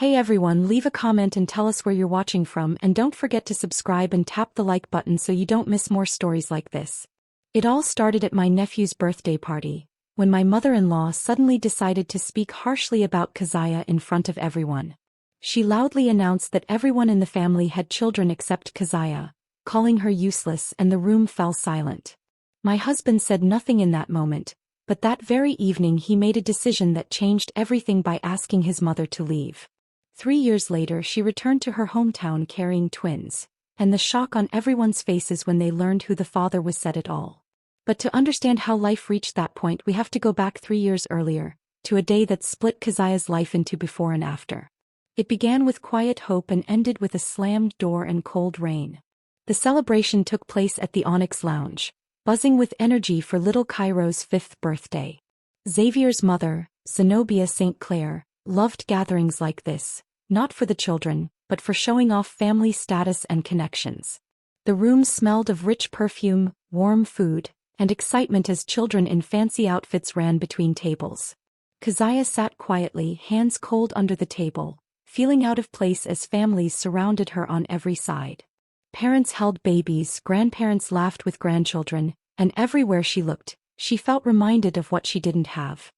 Hey everyone, leave a comment and tell us where you're watching from, and don't forget to subscribe and tap the like button so you don't miss more stories like this. It all started at my nephew's birthday party, when my mother-in-law suddenly decided to speak harshly about Keziah in front of everyone. She loudly announced that everyone in the family had children except Keziah, calling her useless, and the room fell silent. My husband said nothing in that moment, but that very evening he made a decision that changed everything by asking his mother to leave. 3 years later she returned to her hometown carrying twins, and the shock on everyone's faces when they learned who the father was said it all. But to understand how life reached that point we have to go back 3 years earlier, to a day that split Keziah's life into before and after. It began with quiet hope and ended with a slammed door and cold rain. The celebration took place at the Onyx Lounge, buzzing with energy for little Cairo's 5th birthday. Xavier's mother, Zenobia St. Clair, loved gatherings like this, not for the children, but for showing off family status and connections. The room smelled of rich perfume, warm food, and excitement as children in fancy outfits ran between tables. Keziah sat quietly, hands cold under the table, feeling out of place as families surrounded her on every side. Parents held babies, grandparents laughed with grandchildren, and everywhere she looked, she felt reminded of what she didn't have.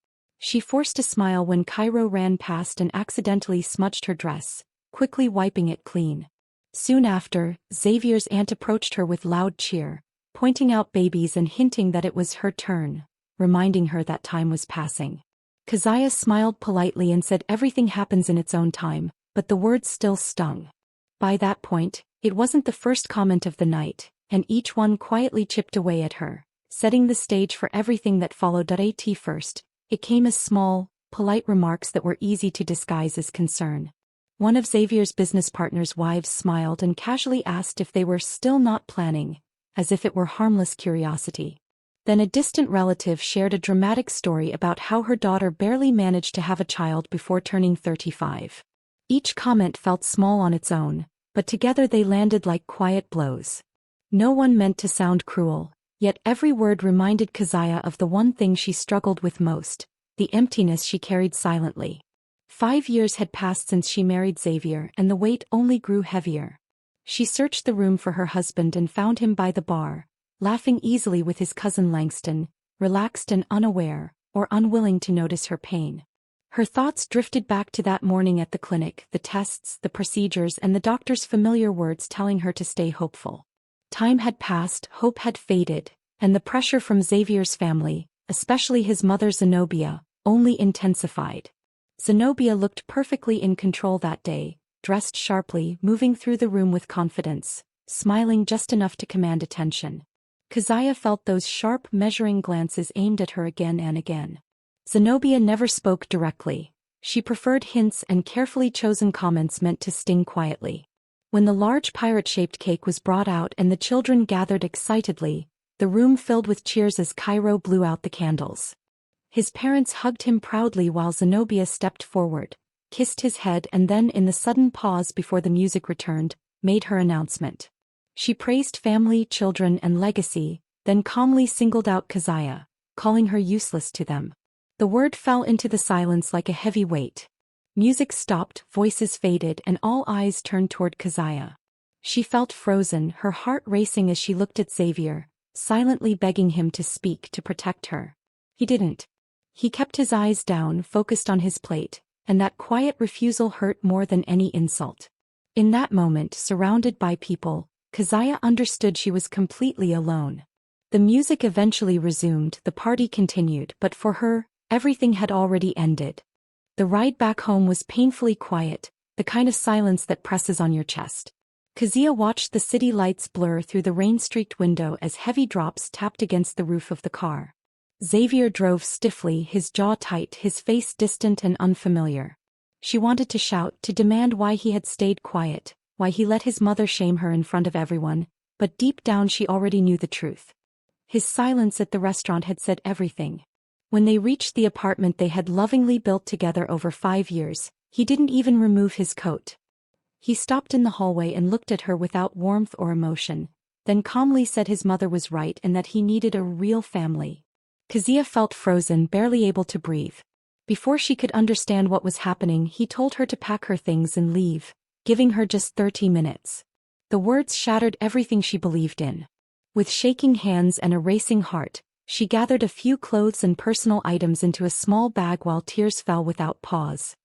She forced a smile when Cairo ran past and accidentally smudged her dress, quickly wiping it clean. Soon after, Xavier's aunt approached her with loud cheer, pointing out babies and hinting that it was her turn, reminding her that time was passing. Keziah smiled politely and said everything happens in its own time, but the words still stung. By that point, it wasn't the first comment of the night, and each one quietly chipped away at her, setting the stage for everything that followed. At first, it came as small, polite remarks that were easy to disguise as concern. One of Xavier's business partners' wives smiled and casually asked if they were still not planning, as if it were harmless curiosity. Then a distant relative shared a dramatic story about how her daughter barely managed to have a child before turning 35. Each comment felt small on its own, but together they landed like quiet blows. No one meant to sound cruel, yet every word reminded Keziah of the one thing she struggled with most, the emptiness she carried silently. 5 years had passed since she married Xavier, and the weight only grew heavier. She searched the room for her husband and found him by the bar, laughing easily with his cousin Langston, relaxed and unaware, or unwilling to notice her pain. Her thoughts drifted back to that morning at the clinic, the tests, the procedures, and the doctor's familiar words telling her to stay hopeful. Time had passed, hope had faded, and the pressure from Xavier's family, especially his mother Zenobia, only intensified. Zenobia looked perfectly in control that day, dressed sharply, moving through the room with confidence, smiling just enough to command attention. Keziah felt those sharp, measuring glances aimed at her again and again. Zenobia never spoke directly. She preferred hints and carefully chosen comments meant to sting quietly. When the large pirate-shaped cake was brought out and the children gathered excitedly, the room filled with cheers as Cairo blew out the candles. His parents hugged him proudly while Zenobia stepped forward, kissed his head, and then, in the sudden pause before the music returned, made her announcement. She praised family, children, and legacy, then calmly singled out Keziah, calling her useless to them. The word fell into the silence like a heavy weight. Music stopped, voices faded, and all eyes turned toward Keziah. She felt frozen, her heart racing as she looked at Xavier, silently begging him to speak, to protect her. He didn't. He kept his eyes down, focused on his plate, and that quiet refusal hurt more than any insult. In that moment, surrounded by people, Keziah understood she was completely alone. The music eventually resumed, the party continued, but for her, everything had already ended. The ride back home was painfully quiet, the kind of silence that presses on your chest. Keziah watched the city lights blur through the rain-streaked window as heavy drops tapped against the roof of the car. Xavier drove stiffly, his jaw tight, his face distant and unfamiliar. She wanted to shout, to demand why he had stayed quiet, why he let his mother shame her in front of everyone, but deep down she already knew the truth. His silence at the restaurant had said everything. When they reached the apartment they had lovingly built together over 5 years, he didn't even remove his coat. He stopped in the hallway and looked at her without warmth or emotion, then calmly said his mother was right and that he needed a real family. Keziah felt frozen, barely able to breathe. Before she could understand what was happening, he told her to pack her things and leave, giving her just 30 minutes. The words shattered everything she believed in. With shaking hands and a racing heart, she gathered a few clothes and personal items into a small bag while tears fell without pause.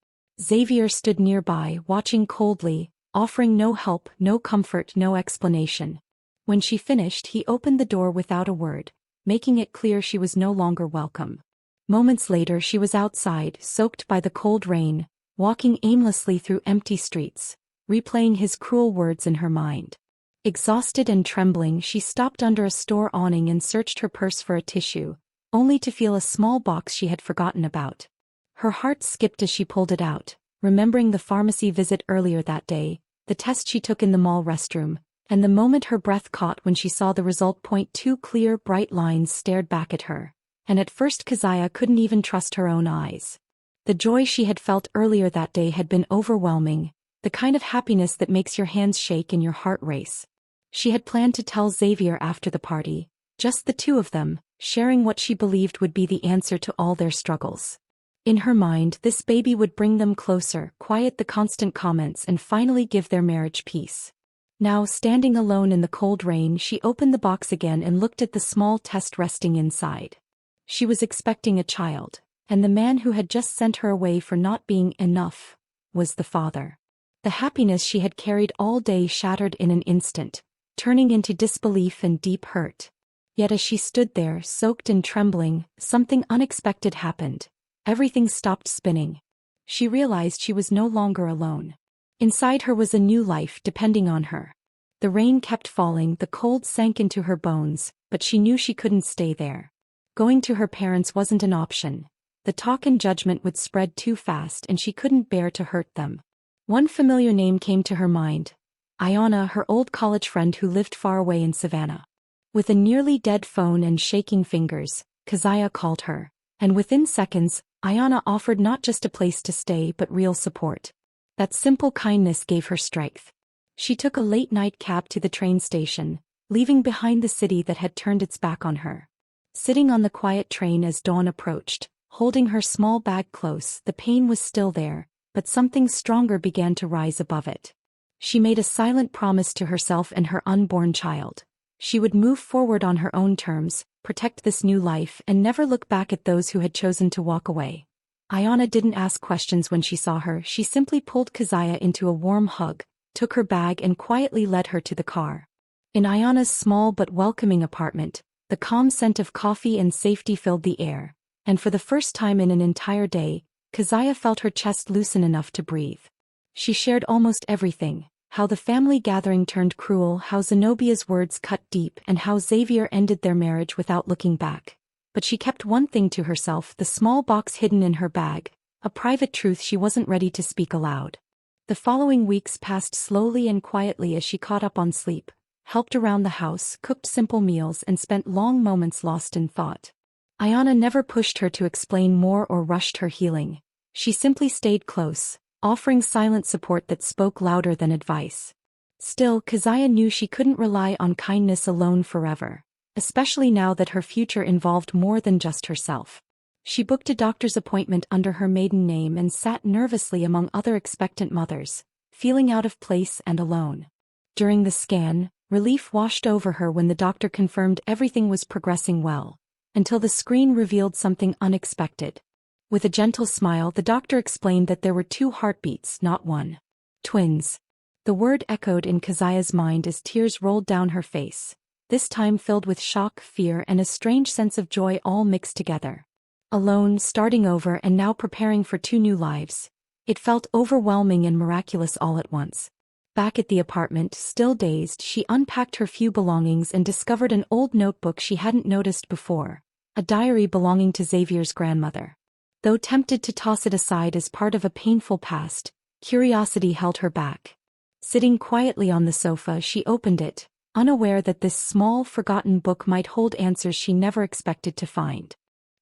Xavier stood nearby, watching coldly, offering no help, no comfort, no explanation. When she finished, he opened the door without a word, making it clear she was no longer welcome. Moments later, she was outside, soaked by the cold rain, walking aimlessly through empty streets, replaying his cruel words in her mind. Exhausted and trembling, she stopped under a store awning and searched her purse for a tissue, only to feel a small box she had forgotten about. Her heart skipped as she pulled it out, remembering the pharmacy visit earlier that day, the test she took in the mall restroom, and the moment her breath caught when she saw the result. Two clear, bright lines stared back at her, and at first Keziah couldn't even trust her own eyes. The joy she had felt earlier that day had been overwhelming, the kind of happiness that makes your hands shake and your heart race. She had planned to tell Xavier after the party, just the two of them, sharing what she believed would be the answer to all their struggles. In her mind, this baby would bring them closer, quiet the constant comments, and finally give their marriage peace. Now, standing alone in the cold rain, she opened the box again and looked at the small test resting inside. She was expecting a child, and the man who had just sent her away for not being enough was the father. The happiness she had carried all day shattered in an instant, turning into disbelief and deep hurt. Yet as she stood there, soaked and trembling, something unexpected happened. Everything stopped spinning. She realized she was no longer alone. Inside her was a new life depending on her. The rain kept falling, the cold sank into her bones, but she knew she couldn't stay there. Going to her parents wasn't an option. The talk and judgment would spread too fast, and she couldn't bear to hurt them. One familiar name came to her mind. Ayanna, her old college friend who lived far away in Savannah. With a nearly dead phone and shaking fingers, Keziah called her, and within seconds, Ayanna offered not just a place to stay but real support. That simple kindness gave her strength. She took a late-night cab to the train station, leaving behind the city that had turned its back on her. Sitting on the quiet train as dawn approached, holding her small bag close, the pain was still there, but something stronger began to rise above it. She made a silent promise to herself and her unborn child. She would move forward on her own terms, protect this new life, and never look back at those who had chosen to walk away. Ayanna didn't ask questions when she saw her. She simply pulled Keziah into a warm hug, took her bag and quietly led her to the car. In Ayanna's small but welcoming apartment, the calm scent of coffee and safety filled the air, and for the first time in an entire day, Keziah felt her chest loosen enough to breathe. She shared almost everything: how the family gathering turned cruel, how Zenobia's words cut deep, and how Xavier ended their marriage without looking back. But she kept one thing to herself: the small box hidden in her bag, a private truth she wasn't ready to speak aloud. The following weeks passed slowly and quietly as she caught up on sleep, helped around the house, cooked simple meals, and spent long moments lost in thought. Ayanna never pushed her to explain more or rushed her healing. She simply stayed close, offering silent support that spoke louder than advice. Still, Keziah knew she couldn't rely on kindness alone forever, especially now that her future involved more than just herself. She booked a doctor's appointment under her maiden name and sat nervously among other expectant mothers, feeling out of place and alone. During the scan, relief washed over her when the doctor confirmed everything was progressing well, until the screen revealed something unexpected. With a gentle smile, the doctor explained that there were 2 heartbeats, not one. Twins. The word echoed in Keziah's mind as tears rolled down her face, this time filled with shock, fear, and a strange sense of joy all mixed together. Alone, starting over, and now preparing for 2 new lives. It felt overwhelming and miraculous all at once. Back at the apartment, still dazed, she unpacked her few belongings and discovered an old notebook she hadn't noticed before, a diary belonging to Xavier's grandmother. Though tempted to toss it aside as part of a painful past, curiosity held her back. Sitting quietly on the sofa, she opened it, unaware that this small, forgotten book might hold answers she never expected to find.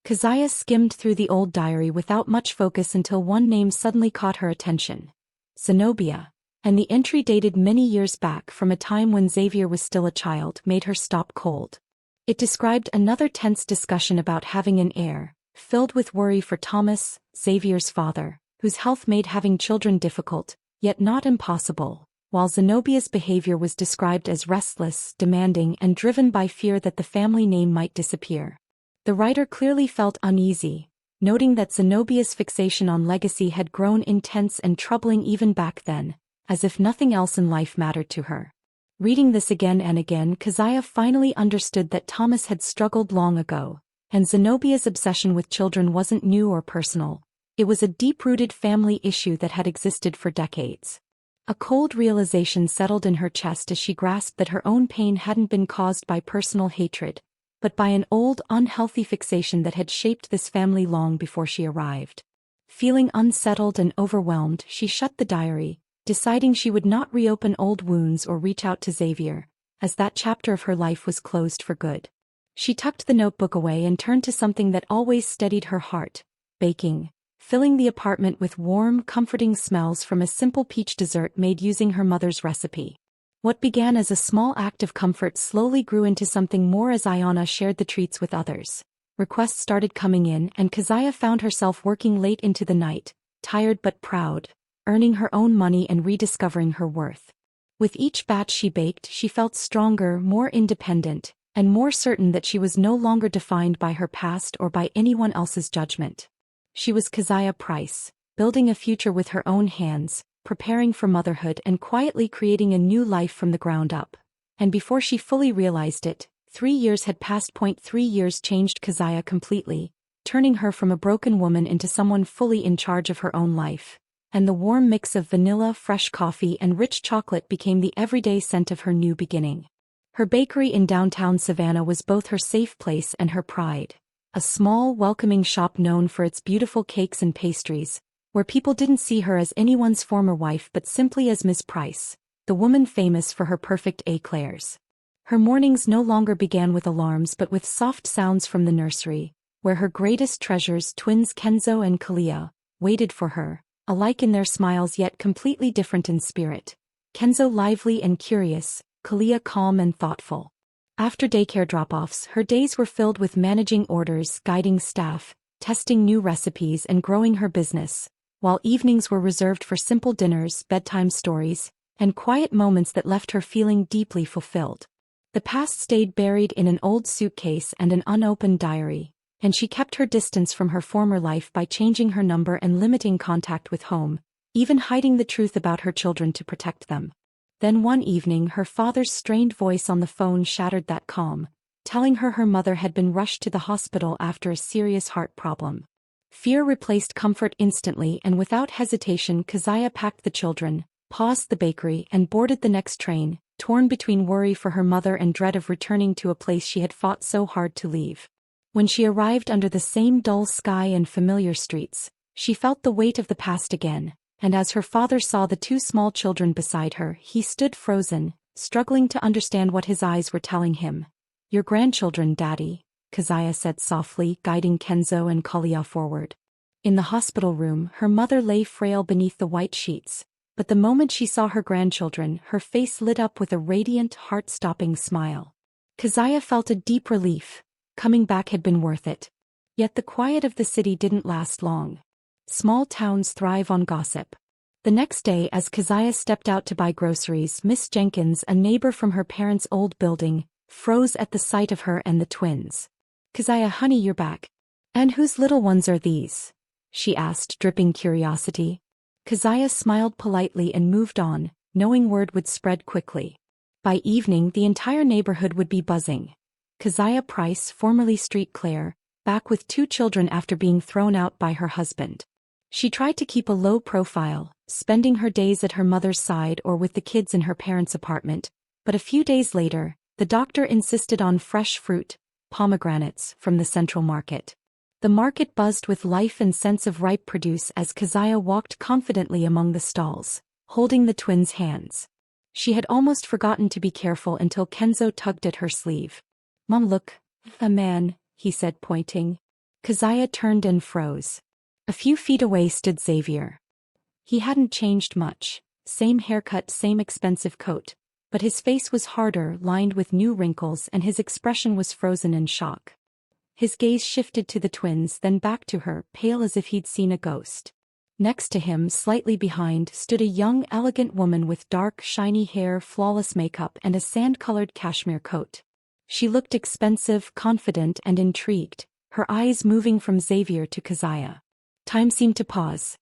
Keziah skimmed through the old diary without much focus until one name suddenly caught her attention: Zenobia, and the entry, dated many years back from a time when Xavier was still a child, made her stop cold. It described another tense discussion about having an heir, filled with worry for Thomas, Xavier's father, whose health made having children difficult, yet not impossible, while Zenobia's behavior was described as restless, demanding, and driven by fear that the family name might disappear. The writer clearly felt uneasy, noting that Zenobia's fixation on legacy had grown intense and troubling even back then, as if nothing else in life mattered to her. Reading this again and again, Keziah finally understood that Thomas had struggled long ago, and Zenobia's obsession with children wasn't new or personal. It was a deep-rooted family issue that had existed for decades. A cold realization settled in her chest as she grasped that her own pain hadn't been caused by personal hatred, but by an old, unhealthy fixation that had shaped this family long before she arrived. Feeling unsettled and overwhelmed, she shut the diary, deciding she would not reopen old wounds or reach out to Xavier, as that chapter of her life was closed for good. She tucked the notebook away and turned to something that always steadied her heart: baking, filling the apartment with warm, comforting smells from a simple peach dessert made using her mother's recipe. What began as a small act of comfort slowly grew into something more as Ayana shared the treats with others. Requests started coming in, and Keziah found herself working late into the night, tired but proud, earning her own money and rediscovering her worth. With each batch she baked, she felt stronger, more independent, and more certain that she was no longer defined by her past or by anyone else's judgment. She was Keziah Price, building a future with her own hands, preparing for motherhood and quietly creating a new life from the ground up. And before she fully realized it, 3 years had passed. 3 years changed Keziah completely, turning her from a broken woman into someone fully in charge of her own life. And the warm mix of vanilla, fresh coffee, and rich chocolate became the everyday scent of her new beginning. Her bakery in downtown Savannah was both her safe place and her pride. A small, welcoming shop known for its beautiful cakes and pastries, where people didn't see her as anyone's former wife but simply as Miss Price, the woman famous for her perfect éclairs. Her mornings no longer began with alarms but with soft sounds from the nursery, where her greatest treasures, twins Kenzo and Kalia, waited for her, alike in their smiles yet completely different in spirit. Kenzo lively and curious, Kalia calm and thoughtful. After daycare drop-offs, her days were filled with managing orders, guiding staff, testing new recipes, and growing her business, while evenings were reserved for simple dinners, bedtime stories, and quiet moments that left her feeling deeply fulfilled. The past stayed buried in an old suitcase and an unopened diary, and she kept her distance from her former life by changing her number and limiting contact with home, even hiding the truth about her children to protect them. Then one evening her father's strained voice on the phone shattered that calm, telling her mother had been rushed to the hospital after a serious heart problem. Fear replaced comfort instantly, and without hesitation Keziah packed the children, paused the bakery, and boarded the next train, torn between worry for her mother and dread of returning to a place she had fought so hard to leave. When she arrived under the same dull sky and familiar streets, she felt the weight of the past again, and as her father saw the 2 small children beside her, he stood frozen, struggling to understand what his eyes were telling him. "Your grandchildren, Daddy," Keziah said softly, guiding Kenzo and Kalia forward. In the hospital room, her mother lay frail beneath the white sheets, but the moment she saw her grandchildren, her face lit up with a radiant, heart-stopping smile. Keziah felt a deep relief. Coming back had been worth it. Yet the quiet of the city didn't last long. Small towns thrive on gossip. The next day, as Keziah stepped out to buy groceries, Miss Jenkins, a neighbor from her parents' old building, froze at the sight of her and the twins. "Keziah, honey, you're back. And whose little ones are these?" she asked, dripping curiosity. Keziah smiled politely and moved on, knowing word would spread quickly. By evening, the entire neighborhood would be buzzing. Keziah Price, formerly Street Claire, back with 2 children after being thrown out by her husband. She tried to keep a low profile, spending her days at her mother's side or with the kids in her parents' apartment, but a few days later, the doctor insisted on fresh fruit, pomegranates, from the central market. The market buzzed with life and sense of ripe produce as Keziah walked confidently among the stalls, holding the twins' hands. She had almost forgotten to be careful until Kenzo tugged at her sleeve. "Mom, look, a man," he said, pointing. Keziah turned and froze. A few feet away stood Xavier. He hadn't changed much, same haircut, same expensive coat, but his face was harder, lined with new wrinkles, and his expression was frozen in shock. His gaze shifted to the twins, then back to her, pale as if he'd seen a ghost. Next to him, slightly behind, stood a young, elegant woman with dark, shiny hair, flawless makeup, and a sand-colored cashmere coat. She looked expensive, confident, and intrigued, her eyes moving from Xavier to Keziah. Time seemed to pause.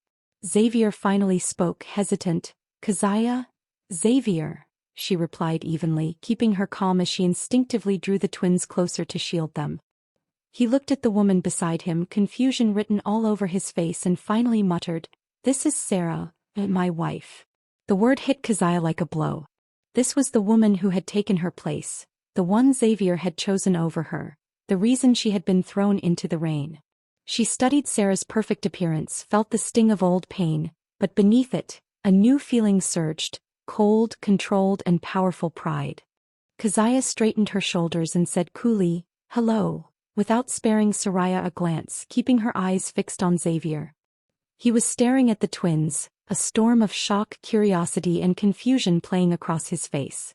Xavier finally spoke, hesitant. "Keziah?" "Xavier," she replied evenly, keeping her calm as she instinctively drew the twins closer to shield them. He looked at the woman beside him, confusion written all over his face, and finally muttered, "This is Sarah, my wife." The word hit Keziah like a blow. This was the woman who had taken her place, the one Xavier had chosen over her, the reason she had been thrown into the rain. She studied Sarah's perfect appearance, felt the sting of old pain, but beneath it, a new feeling surged, cold, controlled, and powerful pride. Keziah straightened her shoulders and said coolly, "Hello," without sparing Saraya a glance, keeping her eyes fixed on Xavier. He was staring at the twins, a storm of shock, curiosity, and confusion playing across his face.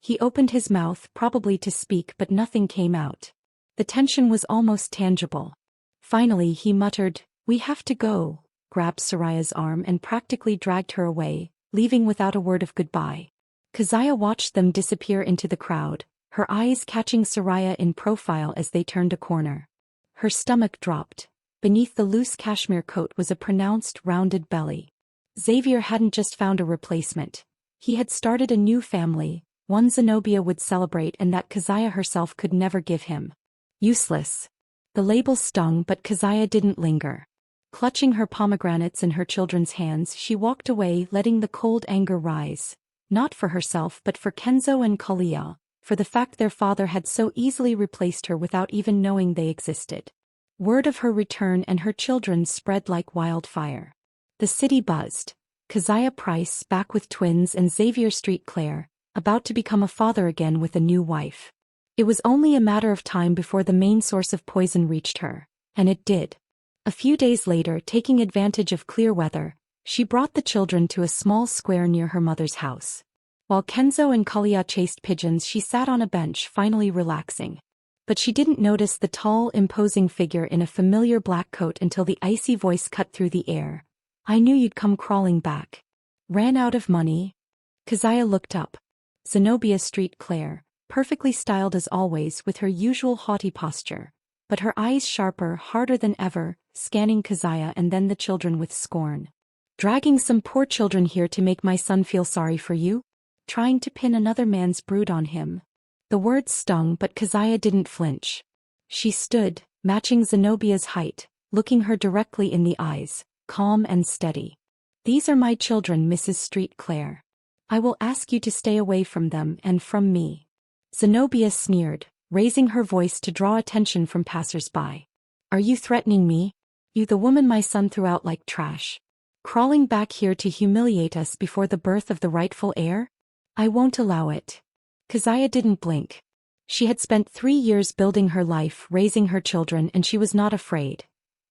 He opened his mouth, probably to speak, but nothing came out. The tension was almost tangible. Finally he muttered, "We have to go," grabbed Saraya's arm and practically dragged her away, leaving without a word of goodbye. Keziah watched them disappear into the crowd, her eyes catching Saraya in profile as they turned a corner. Her stomach dropped. Beneath the loose cashmere coat was a pronounced, rounded belly. Xavier hadn't just found a replacement. He had started a new family, one Zenobia would celebrate and that Keziah herself could never give him. Useless. The label stung, but Keziah didn't linger. Clutching her pomegranates in her children's hands, she walked away, letting the cold anger rise. Not for herself but for Kenzo and Kalia, for the fact their father had so easily replaced her without even knowing they existed. Word of her return and her children spread like wildfire. The city buzzed. Keziah Price back with twins and Xavier Street Claire, about to become a father again with a new wife. It was only a matter of time before the main source of poison reached her, and it did. A few days later, taking advantage of clear weather, she brought the children to a small square near her mother's house. While Kenzo and Kalia chased pigeons, she sat on a bench, finally relaxing. But she didn't notice the tall, imposing figure in a familiar black coat until the icy voice cut through the air. "I knew you'd come crawling back. Ran out of money?" Keziah looked up. Zenobia Street Claire, perfectly styled as always with her usual haughty posture, but her eyes sharper, harder than ever, scanning Keziah and then the children with scorn. "Dragging some poor children here to make my son feel sorry for you? Trying to pin another man's brood on him?" The words stung, but Keziah didn't flinch. She stood, matching Zenobia's height, looking her directly in the eyes, calm and steady. "These are my children, Mrs. Street Claire. I will ask you to stay away from them and from me." Zenobia sneered, raising her voice to draw attention from passers-by. "Are you threatening me? You, the woman my son threw out like trash? Crawling back here to humiliate us before the birth of the rightful heir? I won't allow it." Keziah didn't blink. She had spent 3 years building her life, raising her children, and she was not afraid.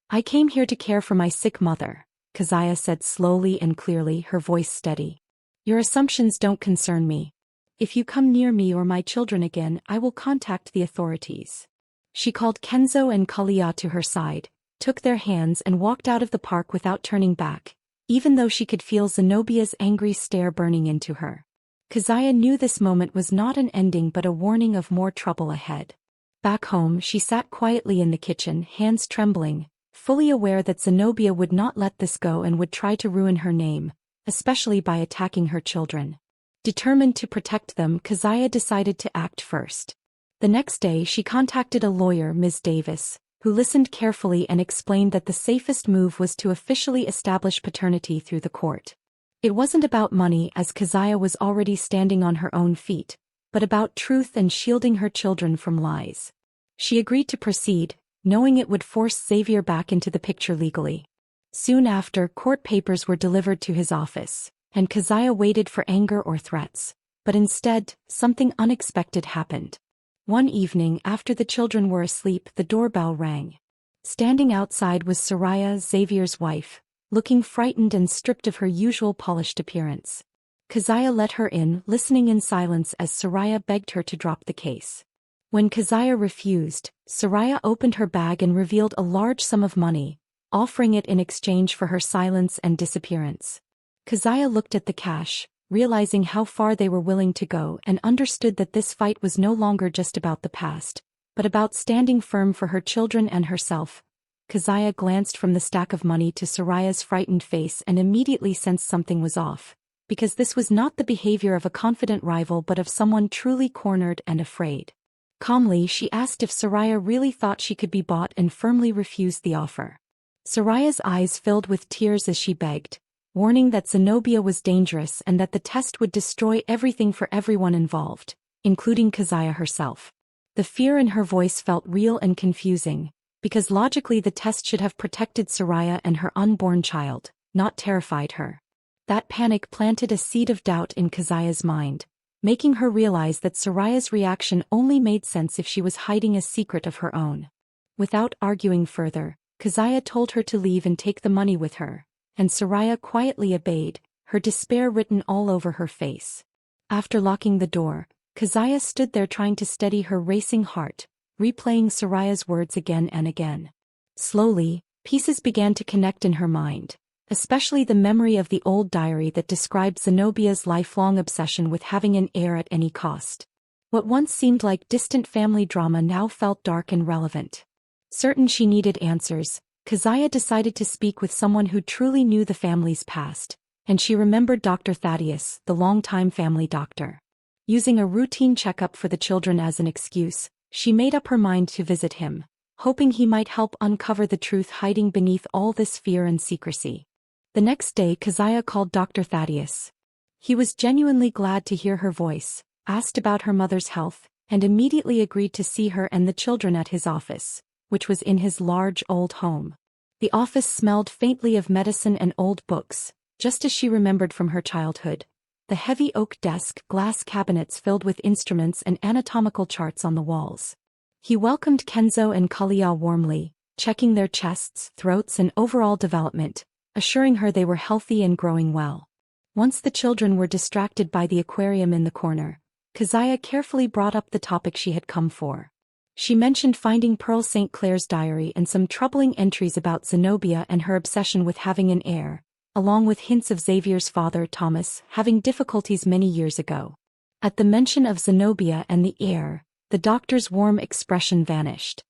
"I came here to care for my sick mother," Keziah said slowly and clearly, her voice steady. "Your assumptions don't concern me. If you come near me or my children again, I will contact the authorities." She called Kenzo and Kalia to her side, took their hands and walked out of the park without turning back, even though she could feel Zenobia's angry stare burning into her. Keziah knew this moment was not an ending but a warning of more trouble ahead. Back home, she sat quietly in the kitchen, hands trembling, fully aware that Zenobia would not let this go and would try to ruin her name, especially by attacking her children. Determined to protect them, Keziah decided to act first. The next day she contacted a lawyer, Ms. Davis, who listened carefully and explained that the safest move was to officially establish paternity through the court. It wasn't about money, as Keziah was already standing on her own feet, but about truth and shielding her children from lies. She agreed to proceed, knowing it would force Xavier back into the picture legally. Soon after, court papers were delivered to his office, and Keziah waited for anger or threats, but instead, something unexpected happened. One evening, after the children were asleep, the doorbell rang. Standing outside was Saraya, Xavier's wife, looking frightened and stripped of her usual polished appearance. Keziah let her in, listening in silence as Saraya begged her to drop the case. When Keziah refused, Soraya opened her bag and revealed a large sum of money, offering it in exchange for her silence and disappearance. Keziah looked at the cash, realizing how far they were willing to go, and understood that this fight was no longer just about the past, but about standing firm for her children and herself. Keziah glanced from the stack of money to Soraya's frightened face and immediately sensed something was off, because this was not the behavior of a confident rival but of someone truly cornered and afraid. Calmly, she asked if Soraya really thought she could be bought and firmly refused the offer. Soraya's eyes filled with tears as she begged, warning that Zenobia was dangerous and that the test would destroy everything for everyone involved, including Keziah herself. The fear in her voice felt real and confusing, because logically the test should have protected Soraya and her unborn child, not terrified her. That panic planted a seed of doubt in Keziah's mind, making her realize that Soraya's reaction only made sense if she was hiding a secret of her own. Without arguing further, Keziah told her to leave and take the money with her, and Soraya quietly obeyed, her despair written all over her face. After locking the door, Keziah stood there trying to steady her racing heart, replaying Soraya's words again and again. Slowly, pieces began to connect in her mind, especially the memory of the old diary that described Zenobia's lifelong obsession with having an heir at any cost. What once seemed like distant family drama now felt dark and relevant. Certain she needed answers, Keziah decided to speak with someone who truly knew the family's past, and she remembered Dr. Thaddeus, the longtime family doctor. Using a routine checkup for the children as an excuse, she made up her mind to visit him, hoping he might help uncover the truth hiding beneath all this fear and secrecy. The next day, Keziah called Dr. Thaddeus. He was genuinely glad to hear her voice, asked about her mother's health, and immediately agreed to see her and the children at his office, which was in his large old home. The office smelled faintly of medicine and old books, just as she remembered from her childhood. The heavy oak desk, glass cabinets filled with instruments and anatomical charts on the walls. He welcomed Kenzo and Kalia warmly, checking their chests, throats and overall development, assuring her they were healthy and growing well. Once the children were distracted by the aquarium in the corner, Keziah carefully brought up the topic she had come for. She mentioned finding Pearl St. Clair's diary and some troubling entries about Zenobia and her obsession with having an heir, along with hints of Xavier's father, Thomas, having difficulties many years ago. At the mention of Zenobia and the heir, the doctor's warm expression vanished.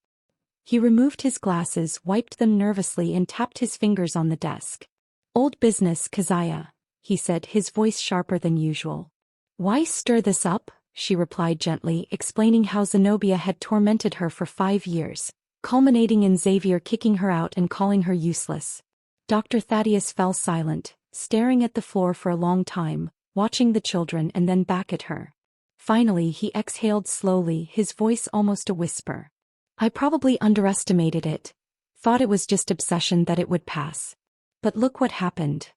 He removed his glasses, wiped them nervously and tapped his fingers on the desk. "Old business, Keziah," he said, his voice sharper than usual. "Why stir this up?" she replied gently, explaining how Zenobia had tormented her for 5 years, culminating in Xavier kicking her out and calling her useless. Dr. Thaddeus fell silent, staring at the floor for a long time, watching the children and then back at her. Finally he exhaled slowly, his voice almost a whisper. "I probably underestimated it. Thought it was just obsession, that it would pass. But look what happened."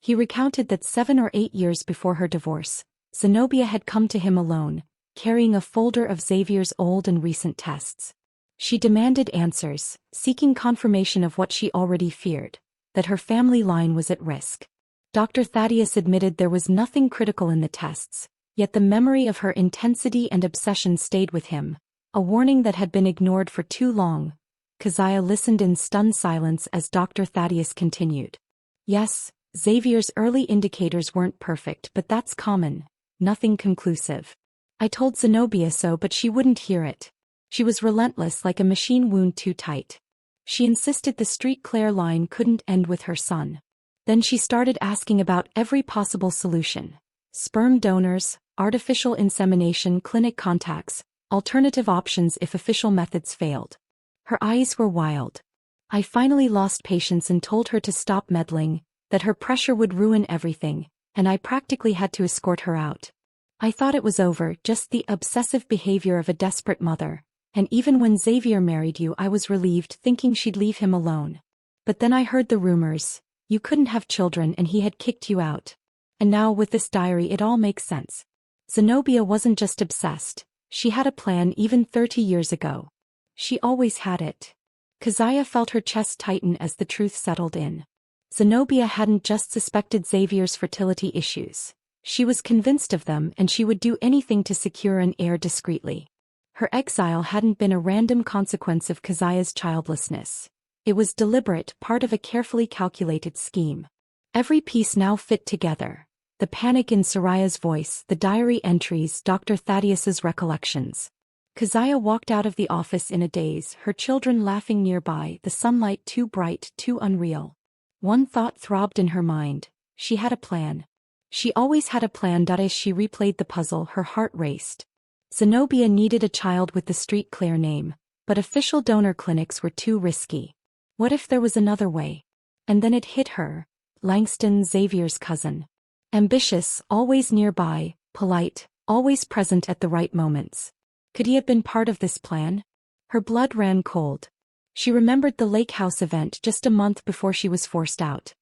He recounted that 7 or 8 years before her divorce, Zenobia had come to him alone, carrying a folder of Xavier's old and recent tests. She demanded answers, seeking confirmation of what she already feared, that her family line was at risk. Dr. Thaddeus admitted there was nothing critical in the tests, yet the memory of her intensity and obsession stayed with him, a warning that had been ignored for too long. Keziah listened in stunned silence as Dr. Thaddeus continued. "Yes, Xavier's early indicators weren't perfect, but that's common. Nothing conclusive. I told Zenobia so, but she wouldn't hear it. She was relentless, like a machine wound too tight. She insisted the Street Claire line couldn't end with her son. Then she started asking about every possible solution. Sperm donors, artificial insemination, clinic contacts, alternative options if official methods failed. Her eyes were wild. I finally lost patience and told her to stop meddling, that her pressure would ruin everything, and I practically had to escort her out. I thought it was over, just the obsessive behavior of a desperate mother, and even when Xavier married you I was relieved, thinking she'd leave him alone. But then I heard the rumors. You couldn't have children and he had kicked you out. And now with this diary it all makes sense. Zenobia wasn't just obsessed, she had a plan even 30 years ago. She always had it." Keziah felt her chest tighten as the truth settled in. Zenobia hadn't just suspected Xavier's fertility issues. She was convinced of them, and she would do anything to secure an heir discreetly. Her exile hadn't been a random consequence of Keziah's childlessness. It was deliberate, part of a carefully calculated scheme. Every piece now fit together. The panic in Soraya's voice, the diary entries, Dr. Thaddeus's recollections. Keziah walked out of the office in a daze, her children laughing nearby, the sunlight too bright, too unreal. One thought throbbed in her mind. She had a plan. She always had a plan. As she replayed the puzzle, her heart raced. Zenobia needed a child with the street Claire name, but official donor clinics were too risky. What if there was another way? And then it hit her. Langston, Xavier's cousin. Ambitious, always nearby, polite, always present at the right moments. Could he have been part of this plan? Her blood ran cold. She remembered the lake house event just a month before she was forced out.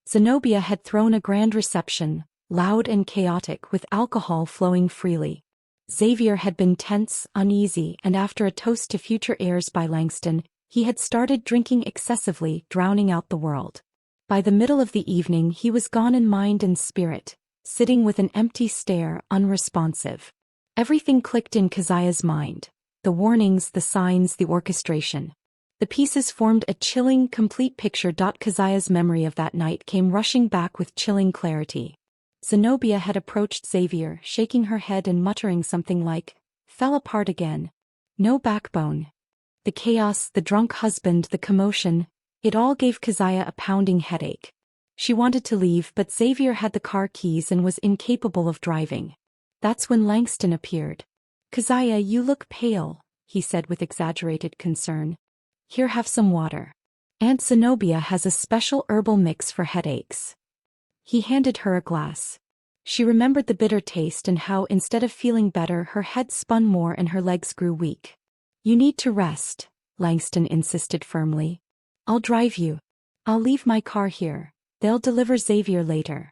Zenobia had thrown a grand reception, loud and chaotic, with alcohol flowing freely. Xavier had been tense, uneasy, and after a toast to future heirs by Langston, he had started drinking excessively, drowning out the world. By the middle of the evening he was gone in mind and spirit, sitting with an empty stare, unresponsive. Everything clicked in Keziah's mind. The warnings, the signs, the orchestration. The pieces formed a chilling, complete picture. Keziah's memory of that night came rushing back with chilling clarity. Zenobia had approached Xavier, shaking her head and muttering something like, "Fell apart again. No backbone." The chaos, the drunk husband, the commotion, it all gave Keziah a pounding headache. She wanted to leave, but Xavier had the car keys and was incapable of driving. That's when Langston appeared. "Keziah, you look pale," he said with exaggerated concern. "Here, have some water. Aunt Zenobia has a special herbal mix for headaches." He handed her a glass. She remembered the bitter taste and how, instead of feeling better, her head spun more and her legs grew weak. "You need to rest," Langston insisted firmly. "I'll drive you. I'll leave my car here. They'll deliver Xavier later."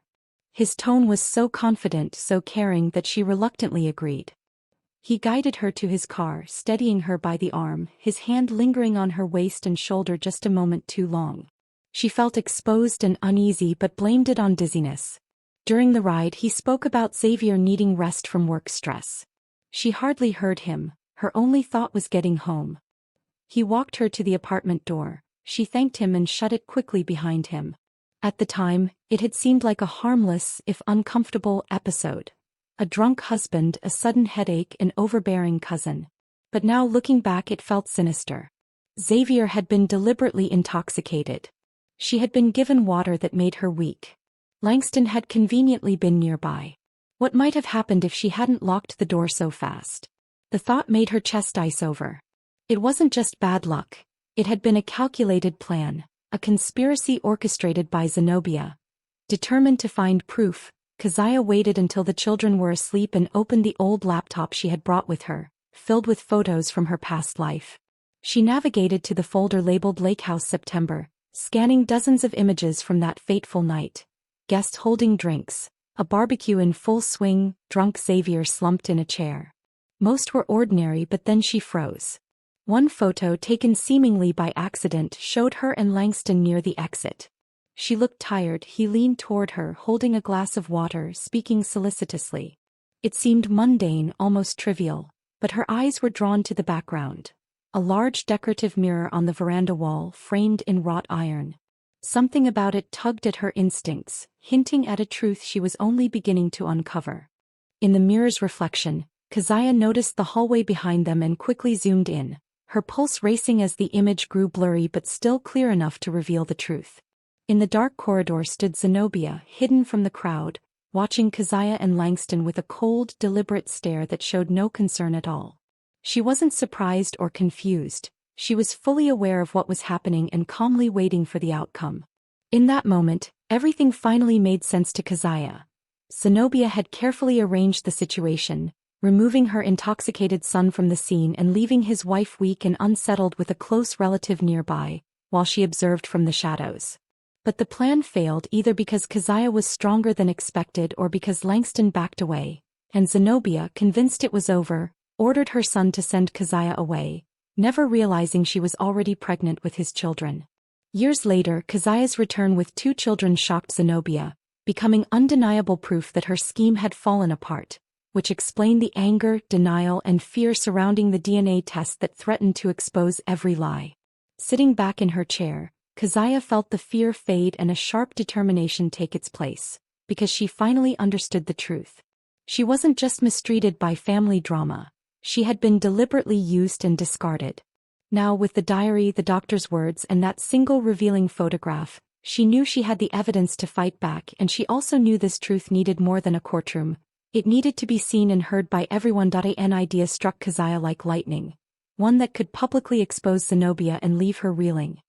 His tone was so confident, so caring, that she reluctantly agreed. He guided her to his car, steadying her by the arm, his hand lingering on her waist and shoulder just a moment too long. She felt exposed and uneasy but blamed it on dizziness. During the ride he spoke about Xavier needing rest from work stress. She hardly heard him, her only thought was getting home. He walked her to the apartment door. She thanked him and shut it quickly behind him. At the time, it had seemed like a harmless, if uncomfortable, episode. A drunk husband, a sudden headache, an overbearing cousin. But now looking back it felt sinister. Xavier had been deliberately intoxicated. She had been given water that made her weak. Langston had conveniently been nearby. What might have happened if she hadn't locked the door so fast? The thought made her chest ice over. It wasn't just bad luck. It had been a calculated plan. A conspiracy orchestrated by Zenobia. Determined to find proof, Keziah waited until the children were asleep and opened the old laptop she had brought with her, filled with photos from her past life. She navigated to the folder labeled Lake House September, scanning dozens of images from that fateful night. Guests holding drinks, a barbecue in full swing, drunk Xavier slumped in a chair. Most were ordinary, but then she froze. One photo taken seemingly by accident showed her and Langston near the exit. She looked tired. He leaned toward her, holding a glass of water, speaking solicitously. It seemed mundane, almost trivial, but her eyes were drawn to the background. A large decorative mirror on the veranda wall, framed in wrought iron. Something about it tugged at her instincts, hinting at a truth she was only beginning to uncover. In the mirror's reflection, Keziah noticed the hallway behind them and quickly zoomed in, her pulse racing as the image grew blurry but still clear enough to reveal the truth. In the dark corridor stood Zenobia, hidden from the crowd, watching Keziah and Langston with a cold, deliberate stare that showed no concern at all. She wasn't surprised or confused. She was fully aware of what was happening and calmly waiting for the outcome. In that moment, everything finally made sense to Keziah. Zenobia had carefully arranged the situation, removing her intoxicated son from the scene and leaving his wife weak and unsettled with a close relative nearby, while she observed from the shadows. But the plan failed either because Keziah was stronger than expected or because Langston backed away, and Zenobia, convinced it was over, ordered her son to send Keziah away, never realizing she was already pregnant with his children. Years later, Keziah's return with 2 children shocked Zenobia, becoming undeniable proof that her scheme had fallen apart. which explained the anger, denial, and fear surrounding the DNA test that threatened to expose every lie. Sitting back in her chair, Keziah felt the fear fade and a sharp determination take its place, because she finally understood the truth. She wasn't just mistreated by family drama, she had been deliberately used and discarded. Now, with the diary, the doctor's words, and that single revealing photograph, she knew she had the evidence to fight back, and she also knew this truth needed more than a courtroom. It needed to be seen and heard by everyone. An idea struck Keziah like lightning, one that could publicly expose Zenobia and leave her reeling.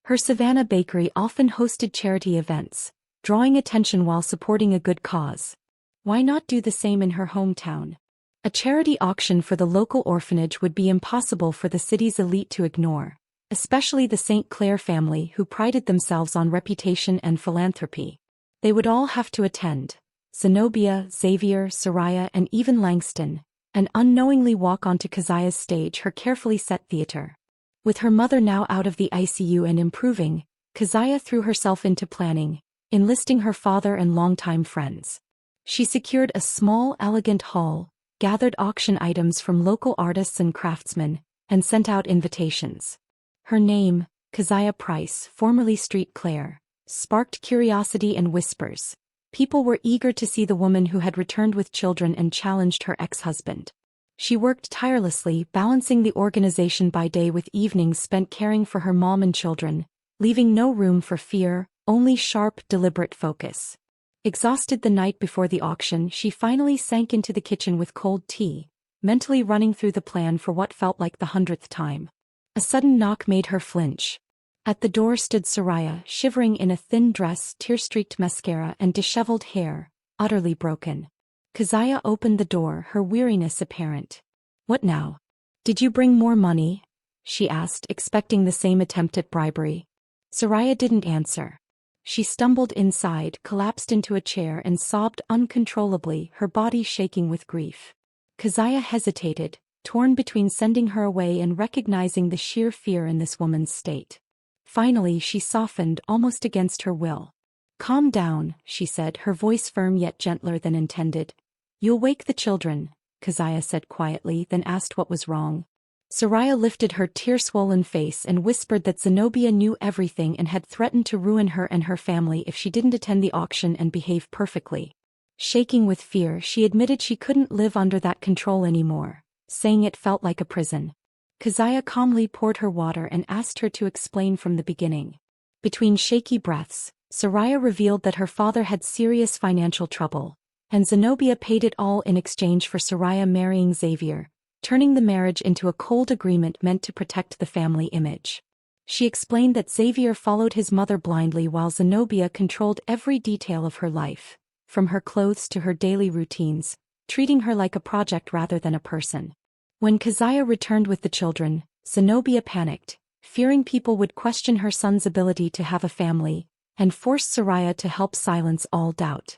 Her Savannah bakery often hosted charity events, drawing attention while supporting a good cause. Why not do the same in her hometown? A charity auction for the local orphanage would be impossible for the city's elite to ignore, especially the St. Clair family who prided themselves on reputation and philanthropy. They would all have to attend. Zenobia, Xavier, Soraya, and even Langston, and unknowingly walk onto Keziah's stage, her carefully set theater. With her mother now out of the ICU and improving, Keziah threw herself into planning, enlisting her father and longtime friends. She secured a small, elegant hall, gathered auction items from local artists and craftsmen, and sent out invitations. Her name, Keziah Price, formerly Street Claire, sparked curiosity and whispers. People were eager to see the woman who had returned with children and challenged her ex-husband. She worked tirelessly, balancing the organization by day with evenings spent caring for her mom and children, leaving no room for fear, only sharp, deliberate focus. Exhausted the night before the auction, she finally sank into the kitchen with cold tea, mentally running through the plan for what felt like the 100th time. A sudden knock made her flinch. At the door stood Soraya, shivering in a thin dress, tear-streaked mascara, and disheveled hair, utterly broken. Keziah opened the door, her weariness apparent. "What now? Did you bring more money?" she asked, expecting the same attempt at bribery. Soraya didn't answer. She stumbled inside, collapsed into a chair, and sobbed uncontrollably, her body shaking with grief. Keziah hesitated, torn between sending her away and recognizing the sheer fear in this woman's state. Finally, she softened, almost against her will. "Calm down," she said, her voice firm yet gentler than intended. "You'll wake the children," Keziah said quietly, then asked what was wrong. Soraya lifted her tear-swollen face and whispered that Zenobia knew everything and had threatened to ruin her and her family if she didn't attend the auction and behave perfectly. Shaking with fear, she admitted she couldn't live under that control anymore, saying it felt like a prison. Keziah calmly poured her water and asked her to explain from the beginning. Between shaky breaths, Soraya revealed that her father had serious financial trouble, and Zenobia paid it all in exchange for Soraya marrying Xavier, turning the marriage into a cold agreement meant to protect the family image. She explained that Xavier followed his mother blindly while Zenobia controlled every detail of her life, from her clothes to her daily routines, treating her like a project rather than a person. When Keziah returned with the children, Zenobia panicked, fearing people would question her son's ability to have a family, and forced Soraya to help silence all doubt.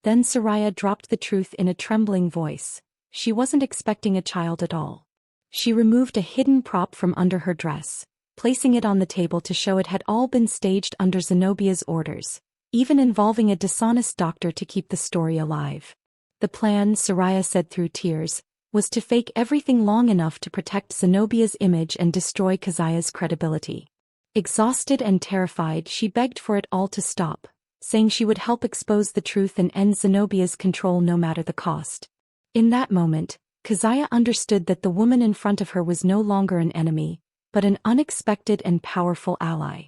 Then Soraya dropped the truth in a trembling voice. She wasn't expecting a child at all. She removed a hidden prop from under her dress, placing it on the table to show it had all been staged under Zenobia's orders, even involving a dishonest doctor to keep the story alive. The plan, Soraya said through tears, was to fake everything long enough to protect Zenobia's image and destroy Keziah's credibility. Exhausted and terrified, she begged for it all to stop, saying she would help expose the truth and end Zenobia's control no matter the cost. In that moment, Keziah understood that the woman in front of her was no longer an enemy, but an unexpected and powerful ally.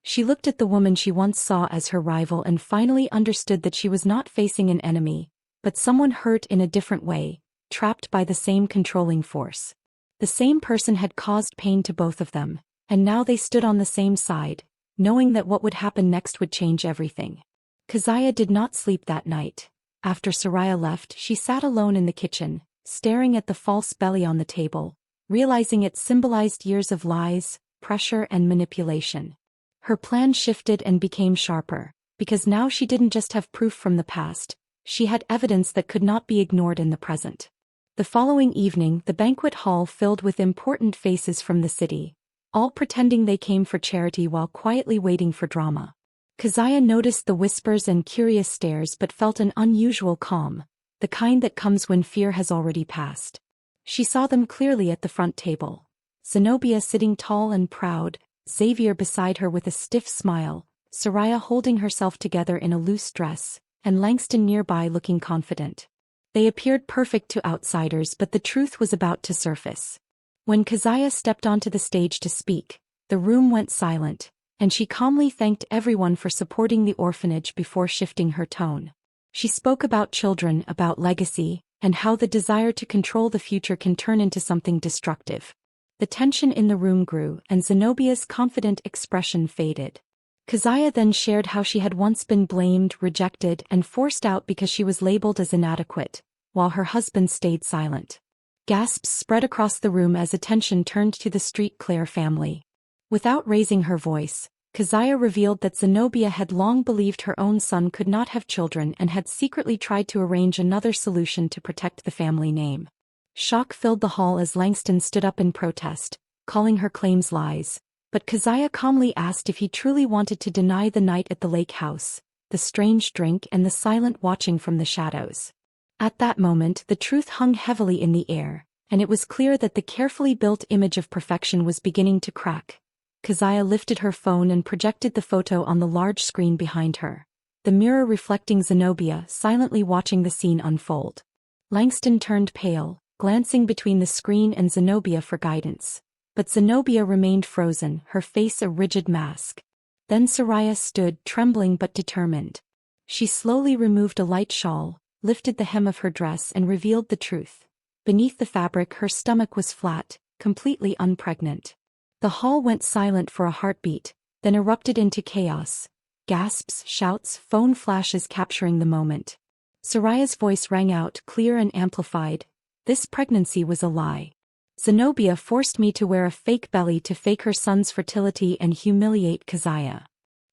She looked at the woman she once saw as her rival and finally understood that she was not facing an enemy, but someone hurt in a different way, trapped by the same controlling force. The same person had caused pain to both of them, and now they stood on the same side, knowing that what would happen next would change everything. Keziah did not sleep that night. After Soraya left, she sat alone in the kitchen, staring at the false belly on the table, realizing it symbolized years of lies, pressure, and manipulation. Her plan shifted and became sharper, because now she didn't just have proof from the past, she had evidence that could not be ignored in the present. The following evening, the banquet hall filled with important faces from the city, all pretending they came for charity while quietly waiting for drama. Keziah noticed the whispers and curious stares but felt an unusual calm, the kind that comes when fear has already passed. She saw them clearly at the front table. Zenobia sitting tall and proud, Xavier beside her with a stiff smile, Soraya holding herself together in a loose dress, and Langston nearby looking confident. They appeared perfect to outsiders, but the truth was about to surface. When Keziah stepped onto the stage to speak, the room went silent, and she calmly thanked everyone for supporting the orphanage before shifting her tone. She spoke about children, about legacy, and how the desire to control the future can turn into something destructive. The tension in the room grew, and Zenobia's confident expression faded. Keziah then shared how she had once been blamed, rejected, and forced out because she was labeled as inadequate, while her husband stayed silent. Gasps spread across the room as attention turned to the Street Claire family. Without raising her voice, Keziah revealed that Zenobia had long believed her own son could not have children and had secretly tried to arrange another solution to protect the family name. Shock filled the hall as Langston stood up in protest, calling her claims lies, but Keziah calmly asked if he truly wanted to deny the night at the lake house, the strange drink and the silent watching from the shadows. At that moment the truth hung heavily in the air, and it was clear that the carefully built image of perfection was beginning to crack. Keziah lifted her phone and projected the photo on the large screen behind her, the mirror reflecting Zenobia silently watching the scene unfold. Langston turned pale, glancing between the screen and Zenobia for guidance, but Zenobia remained frozen, her face a rigid mask. Then Soraya stood, trembling but determined. She slowly removed a light shawl, lifted the hem of her dress and revealed the truth. Beneath the fabric her stomach was flat, completely unpregnant. The hall went silent for a heartbeat, then erupted into chaos. Gasps, shouts, phone flashes capturing the moment. Soraya's voice rang out, clear and amplified. This pregnancy was a lie. Zenobia forced me to wear a fake belly to fake her son's fertility and humiliate Keziah.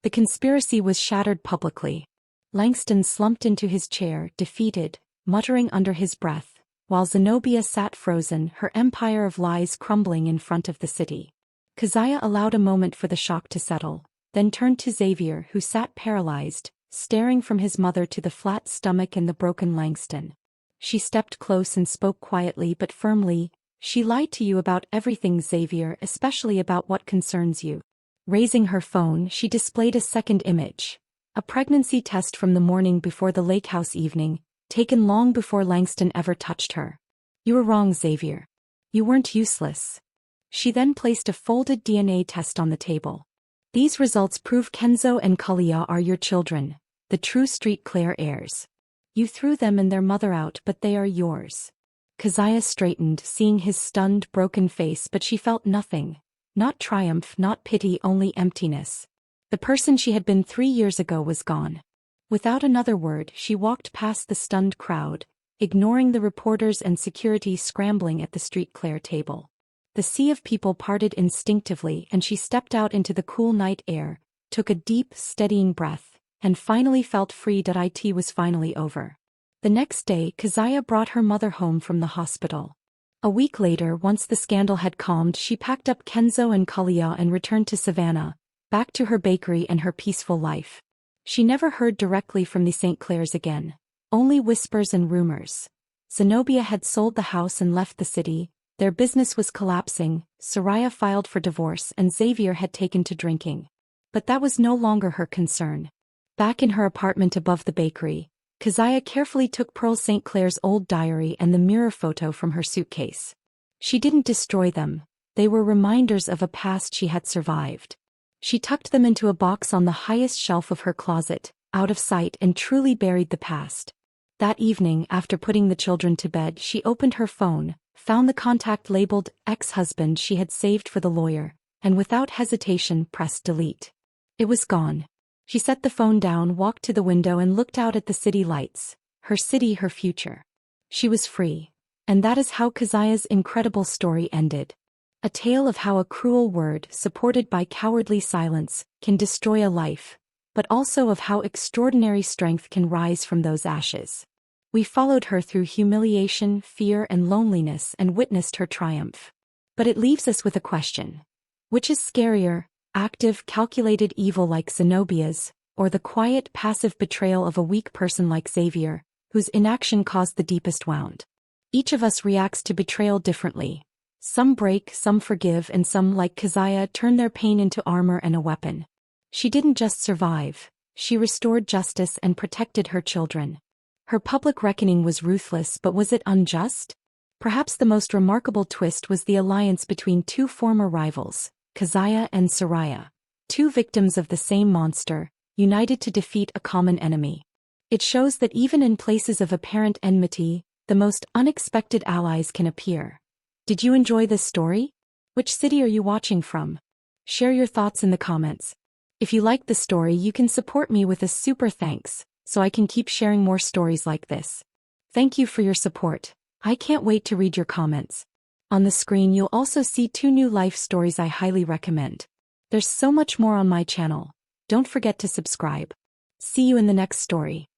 The conspiracy was shattered publicly. Langston slumped into his chair, defeated, muttering under his breath, while Zenobia sat frozen, her empire of lies crumbling in front of the city. Keziah allowed a moment for the shock to settle, then turned to Xavier, who sat paralyzed, staring from his mother to the flat stomach and the broken Langston. She stepped close and spoke quietly but firmly. She lied to you about everything, Xavier, especially about what concerns you. Raising her phone, she displayed a second image. A pregnancy test from the morning before the lake house evening, taken long before Langston ever touched her. You were wrong, Xavier. You weren't useless. She then placed a folded DNA test on the table. These results prove Kenzo and Kalia are your children, the true Street Claire heirs. You threw them and their mother out, but they are yours. Keziah straightened, seeing his stunned, broken face, but she felt nothing. Not triumph, not pity, only emptiness. The person she had been 3 years ago was gone. Without another word, she walked past the stunned crowd, ignoring the reporters and security scrambling at the Street Claire table. The sea of people parted instinctively and she stepped out into the cool night air, took a deep, steadying breath, and finally felt free. It was finally over. The next day, Keziah brought her mother home from the hospital. A week later, once the scandal had calmed, she packed up Kenzo and Kalia and returned to Savannah, back to her bakery and her peaceful life. She never heard directly from the St. Clairs again, only whispers and rumors. Zenobia had sold the house and left the city. Their business was collapsing, Soraya filed for divorce and Xavier had taken to drinking. But that was no longer her concern. Back in her apartment above the bakery, Keziah carefully took Pearl St. Clair's old diary and the mirror photo from her suitcase. She didn't destroy them, they were reminders of a past she had survived. She tucked them into a box on the highest shelf of her closet, out of sight, and truly buried the past. That evening, after putting the children to bed, she opened her phone, found the contact labeled ex-husband she had saved for the lawyer, and without hesitation pressed delete. It was gone. She set the phone down, walked to the window and looked out at the city lights. Her city, her future. She was free. And that is how Keziah's incredible story ended. A tale of how a cruel word, supported by cowardly silence, can destroy a life, but also of how extraordinary strength can rise from those ashes. We followed her through humiliation, fear and loneliness and witnessed her triumph. But it leaves us with a question. Which is scarier, active, calculated evil like Zenobia's, or the quiet, passive betrayal of a weak person like Xavier, whose inaction caused the deepest wound. Each of us reacts to betrayal differently. Some break, some forgive, and some, like Keziah, turn their pain into armor and a weapon. She didn't just survive, she restored justice and protected her children. Her public reckoning was ruthless, but was it unjust? Perhaps the most remarkable twist was the alliance between two former rivals, Keziah and Sariah, two victims of the same monster, united to defeat a common enemy. It shows that even in places of apparent enmity, the most unexpected allies can appear. Did you enjoy this story? Which city are you watching from? Share your thoughts in the comments. If you liked the story, you can support me with a super thanks, so I can keep sharing more stories like this. Thank you for your support. I can't wait to read your comments. On the screen you'll also see 2 new life stories I highly recommend. There's so much more on my channel. Don't forget to subscribe. See you in the next story.